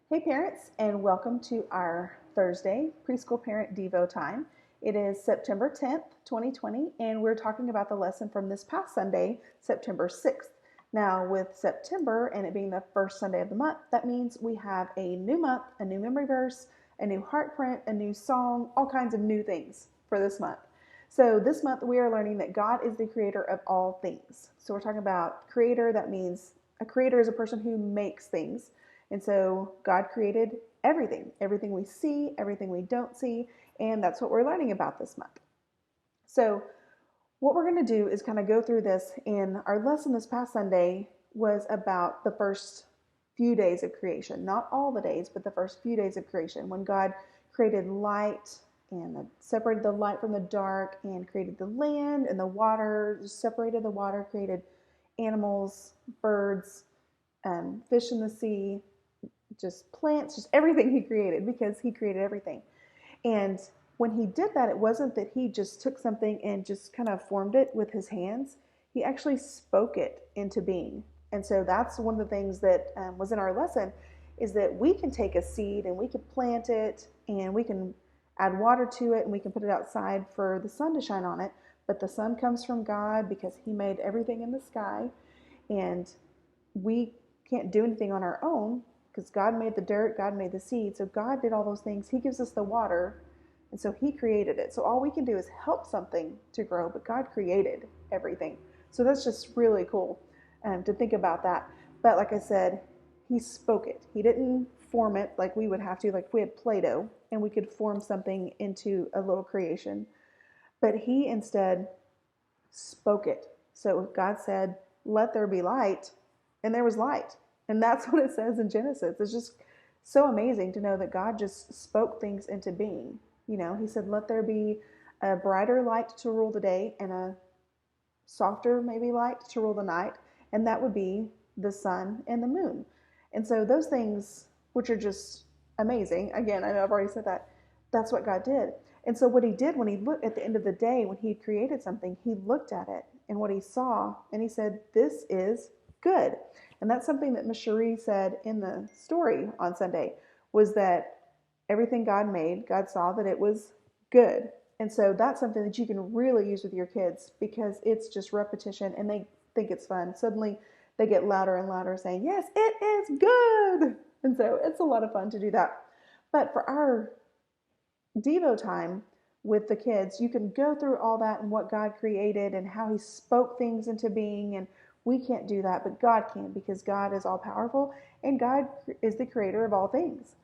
Hey parents, and welcome to our Thursday Preschool Parent Devo time. It is September 10th, 2020, and we're talking about the lesson from this past Sunday, September 6th. Now, with September and it being the first Sunday of the month, that means we have a new month, a new memory verse, a new heart print, a new song, all kinds of new things for this month. So this month we are learning that God is the creator of all things. So we're talking about creator. That means a creator is a person who makes things. And so God created everything we see, everything we don't see, and that's what we're learning about this month. So what we're going to do is kind of go through this. In our lesson this past Sunday was about the first few days of creation, not all the days, but the first few days of creation, when God created light and separated the light from the dark and created the land and the water, separated the water, created animals, birds, fish in the sea, just plants, just everything he created, because he created everything. And when he did that, it wasn't that he just took something and just kind of formed it with his hands. He actually spoke it into being. And so that's one of the things that was in our lesson, is that we can take a seed and we can plant it and we can add water to it and we can put it outside for the sun to shine on it. But the sun comes from God because he made everything in the sky, and we can't do anything on our own because God made the dirt, God made the seed. So God did all those things. He gives us the water, and so he created it. So all we can do is help something to grow, but God created everything. So that's just really cool to think about that. But like I said, he spoke it. He didn't form it like we would have to, like if we had Play-Doh and we could form something into a little creation. But he instead spoke it. So God said, let there be light, and there was light. And that's what it says in Genesis. It's just so amazing to know that God just spoke things into being. You know, he said, let there be a brighter light to rule the day and a softer, maybe, light to rule the night. And that would be the sun and the moon. And so those things, which are just amazing, again, I know I've already said that, that's what God did. And so what he did when he looked at the end of the day, when he created something, he looked at it and what he saw, and he said, this is good. And that's something that Miss Cherie said in the story on Sunday, was that everything God made, God saw that it was good. And so that's something that you can really use with your kids, because it's just repetition and they think it's fun. Suddenly they get louder and louder saying, yes, it is good. And so it's a lot of fun to do that. But for our Devo time with the kids, you can go through all that and what God created and how he spoke things into being. And we can't do that, but God can, because God is all powerful and God is the creator of all things.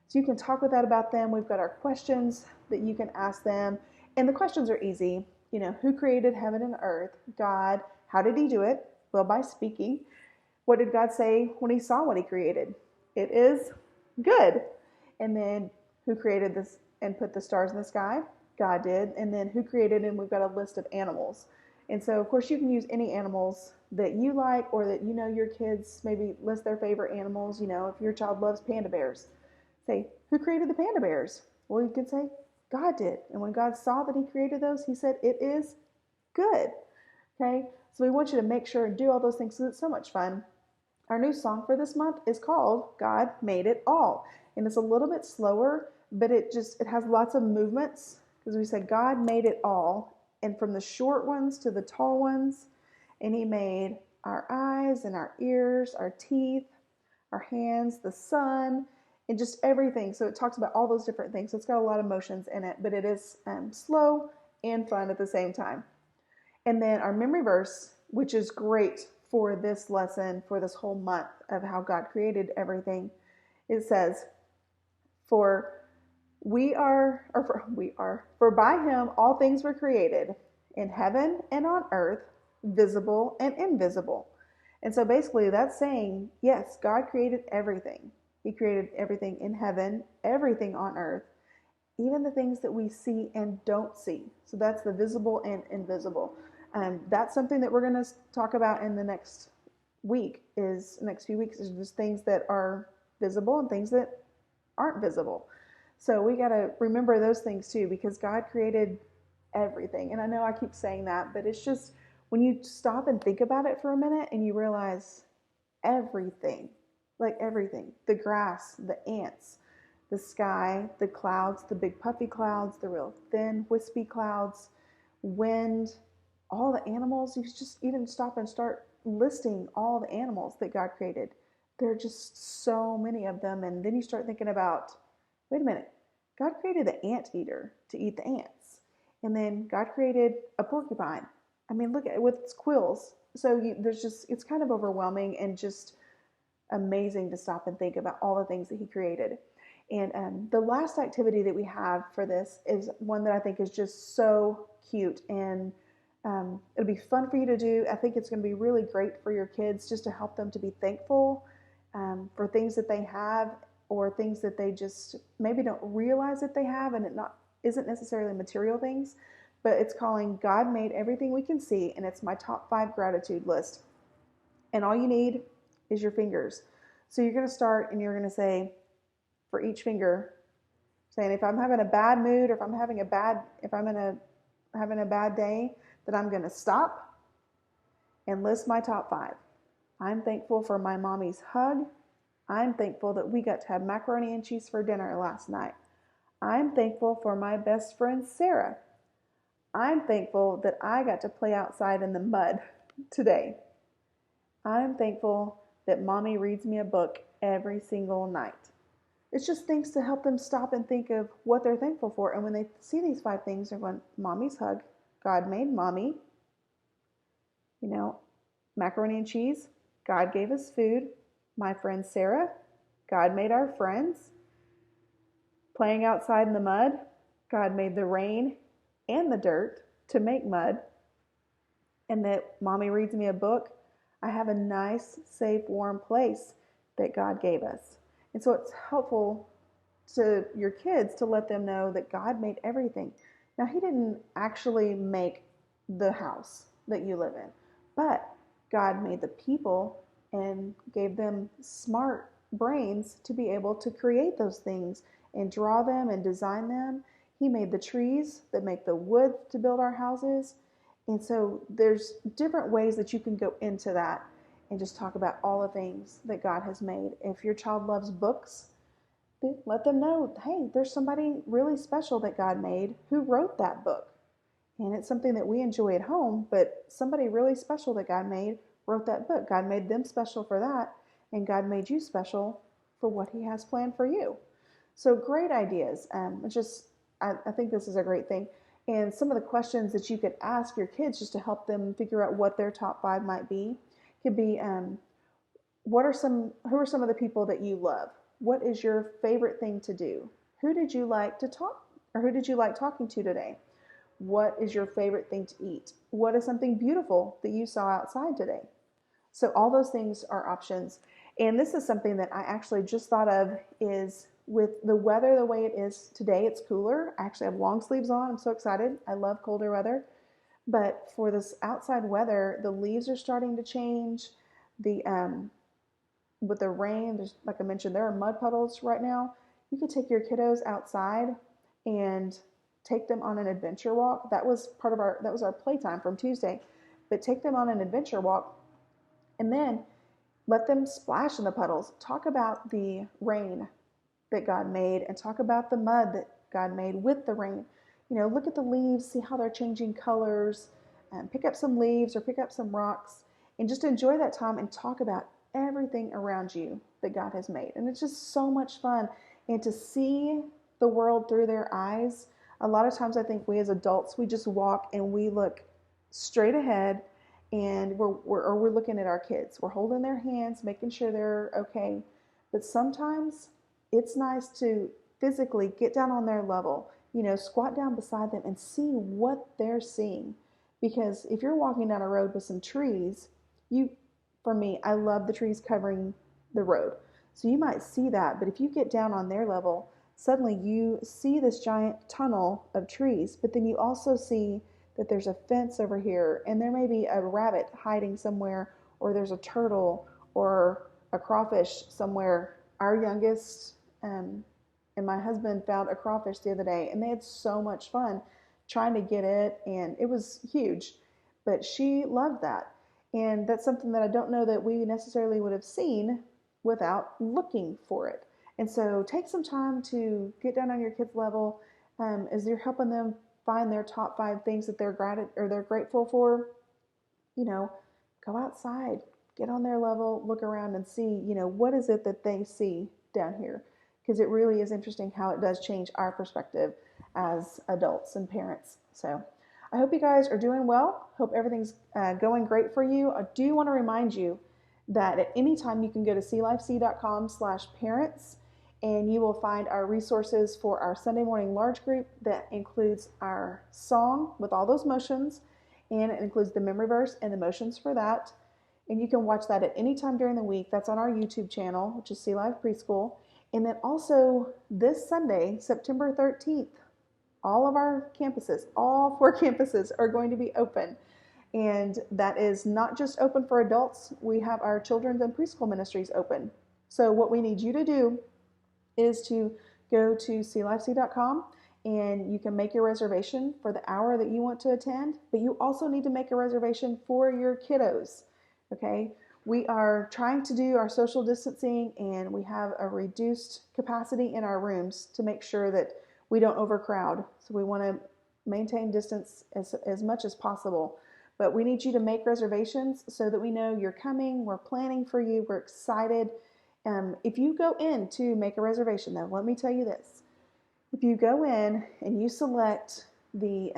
So you can talk with that about them. We've got our questions that you can ask them. And the questions are easy. You know, who created heaven and earth? God. How did he do it? Well, by speaking. What did God say when he saw what he created? It is good. And then who created this and put the stars in the sky? God did. And then who created, and we've got a list of animals. And so, of course, you can use any animals that you like, or that you know your kids maybe list their favorite animals. You know, if your child loves panda bears, say, who created the panda bears? Well, you could say, God did. And when God saw that he created those, he said, it is good. Okay? So we want you to make sure and do all those things because it's so much fun. Our new song for this month is called God Made It All. And it's a little bit slower, but it has lots of movements, because we said God made it all. And from the short ones to the tall ones, and he made our eyes and our ears, our teeth, our hands, the sun, and just everything. So it talks about all those different things. So it's got a lot of motions in it, but it is slow and fun at the same time. And then our memory verse, which is great for this lesson, for this whole month of how God created everything, it says, for by him all things were created, in heaven and on earth, visible and invisible. And so basically that's saying, yes, God created everything. He created everything in heaven, everything on earth, even the things that we see and don't see. So that's the visible and invisible. That's something that we're going to talk about in the next few weeks, is just things that are visible and things that aren't visible. So we got to remember those things too, because God created everything. And I know I keep saying that, but it's just when you stop and think about it for a minute and you realize everything like everything, the grass, the ants, the sky, the clouds, the big puffy clouds, the real thin wispy clouds, wind, all the animals. You just even stop and start listing all the animals that God created. There are just so many of them. And then you start thinking about, wait a minute, God created the anteater to eat the ants. And then God created a porcupine. I mean, look at it with its quills. So there's just, it's kind of overwhelming and just amazing to stop and think about all the things that He created. And the last activity that we have for this is one that I think is just so cute, and it'll be fun for you to do. I think it's going to be really great for your kids just to help them to be thankful for things that they have, or things that they just maybe don't realize that they have, and it isn't necessarily material things, but it's calling God Made Everything We Can See, and it's my top 5 gratitude list. And all you need is your fingers. So you're going to start and you're going to say, for each finger, saying if I'm having a bad mood, or if I'm having a bad day, that I'm going to stop and list my top 5. I'm thankful for my mommy's hug. I'm thankful that we got to have macaroni and cheese for dinner last night. I'm thankful for my best friend Sarah. I'm thankful that I got to play outside in the mud today. I'm thankful that mommy reads me a book every single night. It's just things to help them stop and think of what they're thankful for. And when they see these 5 things, they're going, mommy's hug, God made mommy, macaroni and cheese, God gave us food, my friend Sarah, God made our friends, playing outside in the mud, God made the rain and the dirt to make mud, and that mommy reads me a book, I have a nice, safe, warm place that God gave us. And so it's helpful to your kids to let them know that God made everything. Now, He didn't actually make the house that you live in, but God made the people and gave them smart brains to be able to create those things and draw them and design them. He made the trees that make the wood to build our houses. And so there's different ways that you can go into that and just talk about all the things that God has made. If your child loves books, let them know, hey, there's somebody really special that God made who wrote that book. And it's something that we enjoy at home, but somebody really special that God made wrote that book. God made them special for that, and God made you special for what He has planned for you. So great ideas. I think this is a great thing. And some of the questions that you could ask your kids just to help them figure out what their top 5 might be could be, who are some of the people that you love? What is your favorite thing to do? Who did you like to talk, or who did you like talking to today? What is your favorite thing to eat? What is something beautiful that you saw outside today? So all those things are options. And this is something that I actually just thought of, is with the weather the way it is today, it's cooler. I actually have long sleeves on. I'm so excited. I love colder weather. But for this outside weather, the leaves are starting to change. With the rain, there's, like I mentioned, there are mud puddles right now. You could take your kiddos outside and take them on an adventure walk. That was our playtime from Tuesday. But take them on an adventure walk and then let them splash in the puddles. Talk about the rain that God made, and talk about the mud that God made with the rain. Look at the leaves, see how they're changing colors, pick up some leaves or pick up some rocks, and just enjoy that time and talk about everything around you that God has made. And it's just so much fun. And to see the world through their eyes, a lot of times I think we as adults, we just walk and we look straight ahead, and we're looking at our kids. We're holding their hands, making sure they're okay. But sometimes it's nice to physically get down on their level, squat down beside them and see what they're seeing. Because if you're walking down a road with some trees, for me, I love the trees covering the road. So you might see that, but if you get down on their level, suddenly you see this giant tunnel of trees, but then you also see that there's a fence over here, and there may be a rabbit hiding somewhere, or there's a turtle or a crawfish somewhere. Our youngest and my husband found a crawfish the other day, and they had so much fun trying to get it, and it was huge, but she loved that. And that's something that I don't know that we necessarily would have seen without looking for it. And so take some time to get down on your kids' level as you're helping them find their top 5 things that they're grateful for. You know, go outside, get on their level, look around and see, what is it that they see down here? Because it really is interesting how it does change our perspective as adults and parents. So I hope you guys are doing well. Hope everything's going great for you. I do want to remind you that at any time you can go to clifec.com/parents and you will find our resources for our Sunday morning large group that includes our song with all those motions, and it includes the memory verse and the motions for that. And you can watch that at any time during the week. That's on our YouTube channel, which is Sea Life Preschool. And then also this Sunday, September 13th, all of our campuses, all 4 campuses are going to be open. And that is not just open for adults. We have our children's and preschool ministries open. So what we need you to do is to go to clifec.com and you can make your reservation for the hour that you want to attend, but you also need to make a reservation for your kiddos, okay? We are trying to do our social distancing and we have a reduced capacity in our rooms to make sure that we don't overcrowd. So we want to maintain distance as much as possible. But we need you to make reservations so that we know you're coming, we're planning for you, we're excited. If you go in to make a reservation, though, let me tell you this. If you go in and you select the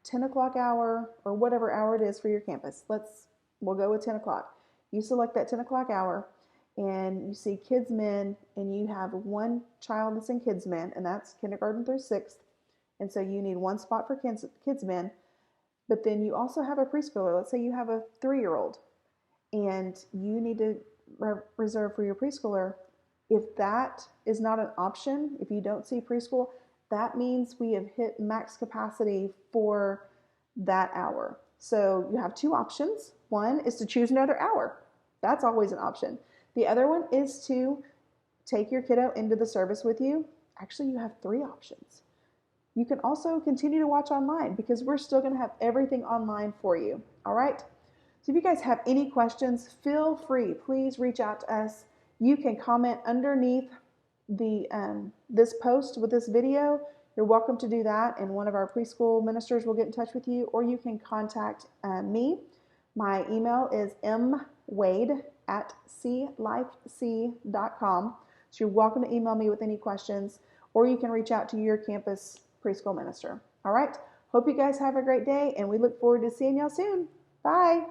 10 o'clock hour or whatever hour it is for your campus, we'll go with 10 o'clock. You select that 10 o'clock hour and you see Kids Men and you have one child that's in Kids Men, and that's kindergarten through 6th. And so you need 1 spot for Kids Men. But then you also have a preschooler. Let's say you have a 3-year-old and you need to reserve for your preschooler. If that is not an option, if you don't see preschool, that means we have hit max capacity for that hour. So you have 2 options. One is to choose another hour. That's always an option. The other one is to take your kiddo into the service with you. Actually, you have 3 options. You can also continue to watch online because we're still going to have everything online for you. All right? So if you guys have any questions, feel free. Please reach out to us. You can comment underneath this post with this video. You're welcome to do that, and one of our preschool ministers will get in touch with you, or you can contact me. My email is mwade@clifec.com. So you're welcome to email me with any questions, or you can reach out to your campus preschool minister. All right. Hope you guys have a great day, and we look forward to seeing y'all soon. Bye.